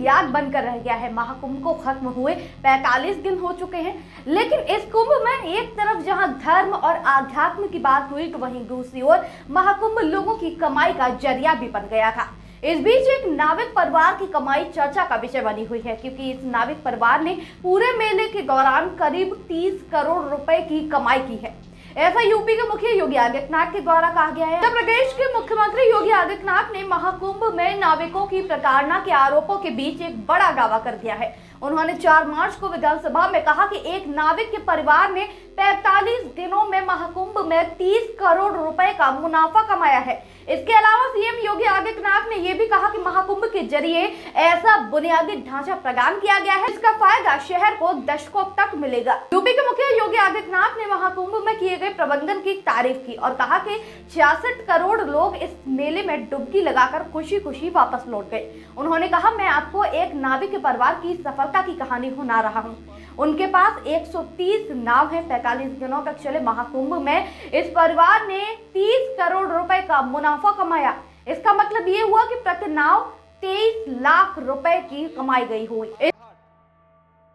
याद बनकर रह गया है। महाकुंभ को खत्म हुए 45 दिन हो चुके हैं, लेकिन इस कुंभ में एक तरफ जहां धर्म और आध्यात्म की बात हुई तो वहीं दूसरी ओर महाकुंभ लोगों की कमाई का जरिया भी बन गया था। इस बीच एक नाविक परिवार की कमाई चर्चा का विषय बनी हुई है, क्योंकि इस नाविक परिवार ने पूरे मेले के दौरान करीब 30 करोड़ रुपए की कमाई की है। ऐसा यूपी के मुखिया योगी आदित्यनाथ के द्वारा कहा गया है। उत्तर प्रदेश के मुख्यमंत्री योगी आदित्यनाथ ने महाकुंभ में नाविकों की प्रताड़ना के आरोपों के बीच एक बड़ा दावा कर दिया है। उन्होंने 4 मार्च को विधानसभा में कहा कि एक नाविक के परिवार ने 45 दिनों में महाकुंभ में 30 करोड़ रुपए का मुनाफा कमाया है। इसके अलावा सीएम योगी आदित्यनाथ ने यह भी कहा कि महाकुंभ के जरिए ऐसा बुनियादी ढांचा प्रदान किया गया है जिसका फायदा शहर को दशकों तक मिलेगा। यूपी के मुखिया योगी आदित्यनाथ ने महाकुंभ में किए गए प्रबंधन की तारीफ की और कहा कि 66 करोड़ लोग इस मेले में डुबकी लगाकर खुशी खुशी वापस लौट गए। उन्होंने कहा, मैं आपको एक नाविक के परिवार की सफलता की कहानी सुना रहा हूँ। उनके पास 130 नाव है। 45 दिनों तक चले महाकुंभ में इस परिवार ने 30 करोड़ रुपए का मुनाफा कमाया। इसका मतलब ये हुआ कि प्रति नाव 23 लाख रुपए की कमाई गई हुई।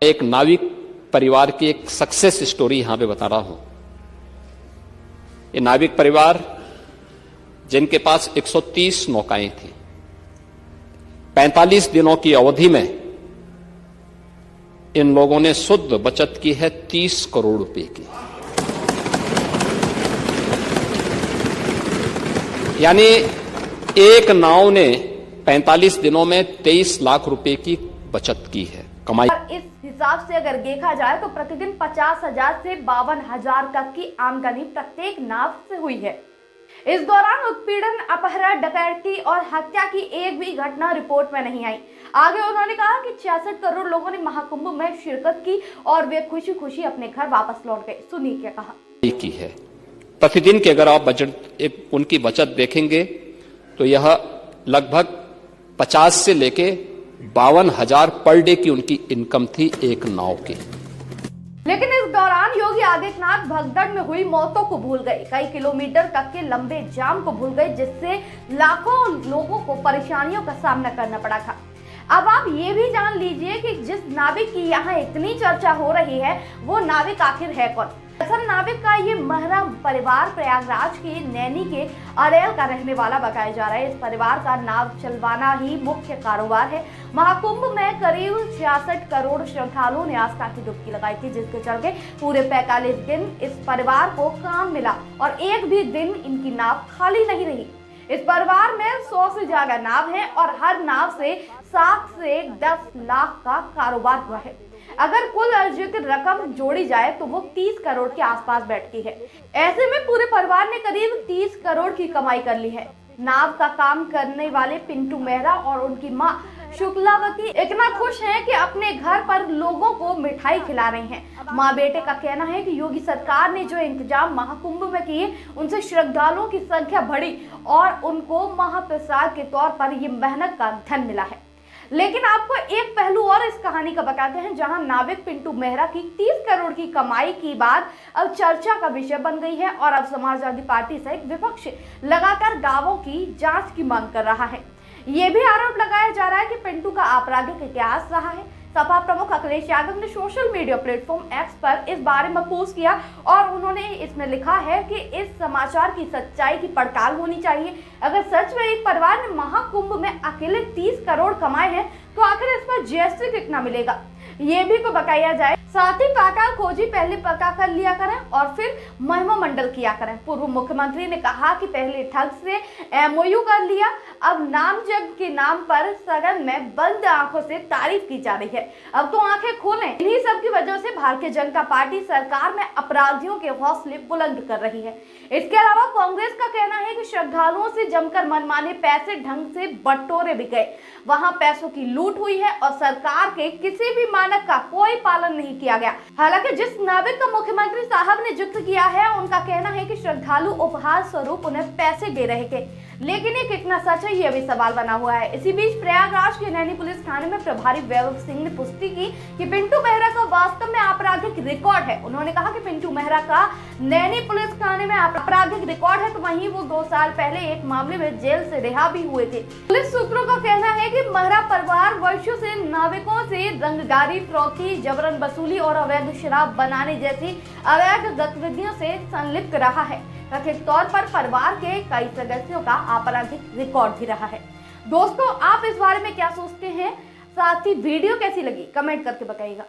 एक नाविक परिवार की एक सक्सेस स्टोरी यहां पे बता रहा हूं। ये नाविक परिवार जिनके पास 130 नौकाएं थी, 45 दिनों की अवधि में इन लोगों ने शुद्ध बचत की है 30 करोड़ रुपए की। यानी एक नाव ने 45 दिनों में 23 लाख रुपए की बचत की है, कमाई। इस हिसाब से अगर देखा जाए तो प्रतिदिन 50,000 से 52,000 तक की आमदनी प्रत्येक नाव से हुई है। इस दौरान उत्पीड़न, अपहरण, डकैती और हत्या की एक भी घटना रिपोर्ट में नहीं आई। आगे उन्होंने कहा कि 66 करोड़ लोगों ने महाकुंभ में शिरकत की और वे खुशी खुशी अपने घर वापस लौट गए। सुनिए क्या कहा। की है प्रतिदिन की अगर आप बजट उनकी बचत देखेंगे तो यह लगभग 50 से लेके 52,000 पर डे की उनकी इनकम थी एक नाव की। लेकिन इस दौरान योगी आदित्यनाथ भगदड़ में हुई मौतों को भूल गए, कई किलोमीटर तक के लंबे जाम को भूल गए, जिससे लाखों लोगों को परेशानियों का सामना करना पड़ा था। अब आप ये भी जान लीजिए कि जिस नाविक की यहाँ इतनी चर्चा हो रही है वो नाविक आखिर है कौन। असल नाविक का ये महरा परिवार प्रयागराज के नैनी के अरेल का रहने वाला बताया जा रहा है। इस परिवार का नाव चलवाना ही मुख्य कारोबार है। महाकुंभ में करीब 66 करोड़ श्रद्धालुओं ने आस्था की डुबकी लगाई थी, जिसके चलते पूरे 45 दिन इस परिवार को काम मिला और एक भी दिन इनकी नाव खाली नहीं रही। इस परिवार में 100 से ज्यादा नाव है और हर नाव से 7 से 10 लाख का कारोबार हुआ है। अगर कुल अर्जित रकम जोड़ी जाए तो वो 30 करोड़ के आसपास बैठती है। ऐसे में पूरे परिवार ने करीब 30 करोड़ की कमाई कर ली है। नाव का काम करने वाले पिंटू मेहरा और उनकी मां शुक्लावती इतना खुश हैं कि अपने घर पर लोगों को मिठाई खिला रही हैं। माँ बेटे का कहना है कि योगी सरकार ने जो इंतजाम महाकुंभ में किए उनसे श्रद्धालुओं की संख्या बढ़ी और उनको महाप्रसाद के तौर पर ये मेहनत का धन मिला है। लेकिन आपको एक पहलू और इस कहानी का बताते हैं, जहां नाविक पिंटू मेहरा की 30 करोड़ की कमाई की बात अब चर्चा का विषय बन गई है और अब समाजवादी पार्टी सहित विपक्ष लगातार दावों की जांच की मांग कर रहा है। ये भी आरोप लगाया जा रहा है कि पिंटू का आपराधिक इतिहास रहा है। सपा प्रमुख अखिलेश यादव ने सोशल मीडिया प्लेटफॉर्म एक्स पर इस बारे में पोस्ट किया और उन्होंने इसमें लिखा है कि इस समाचार की सच्चाई की पड़ताल होनी चाहिए। अगर सच में एक परिवार ने महाकुंभ में अकेले 30 करोड़ कमाए हैं तो आखिर इस पर जीएसटी कितना मिलेगा, ये भी तो बताया जाए। साथ ही पाताल खोजी पहले पता कर लिया करें और फिर महिमा मंडल किया करें। पूर्व मुख्यमंत्री ने कहा कि पहले ठग से एमओयू कर लिया, अब नाम जग के नाम पर सदन में बंद आंखों से तारीफ की जा रही है। अब तो आंखें खोलें। इन्हीं सब की वजह से भारतीय जनता पार्टी सरकार में अपराधियों के हौसले बुलंद कर रही है। इसके अलावा कांग्रेस का कहना है कि श्रद्धालुओं से जमकर मनमाने पैसे ढंग से बटोरे भी गए, वहां पैसों की लूट हुई है और सरकार के किसी भी मानक का कोई पालन नहीं किया गया। हालांकि जिस नाविक का मुख्यमंत्री साहब ने जिक्र किया है उनका कहना है कि श्रद्धालु उपहार स्वरूप उन्हें पैसे दे रहे थे, लेकिन ये कितना सच है, ये अभी सवाल बना हुआ है। इसी बीच प्रयागराज के नैनी पुलिस थाने में प्रभारी वैभव सिंह ने पुष्टि की कि पिंटू मेहरा का वास्तव में आपराधिक रिकॉर्ड है। उन्होंने कहा कि पिंटू मेहरा का नैनी पुलिस थाने में आपराधिक रिकॉर्ड है, तो वहीं वो 2 साल पहले एक मामले में जेल से रिहा भी हुए थे। पुलिस सूत्रों का कहना है कि मेहरा परिवार वर्षों से नाविकों से रंगदारी, फिरौती, जबरन वसूली और अवैध शराब बनाने जैसी अवैध गतिविधियों से संलिप्त रहा है। कथित तौर पर परिवार के कई सदस्यों का आपराधिक रिकॉर्ड भी रहा है। दोस्तों, आप इस बारे में क्या सोचते हैं? साथ ही वीडियो कैसी लगी कमेंट करके बताइएगा।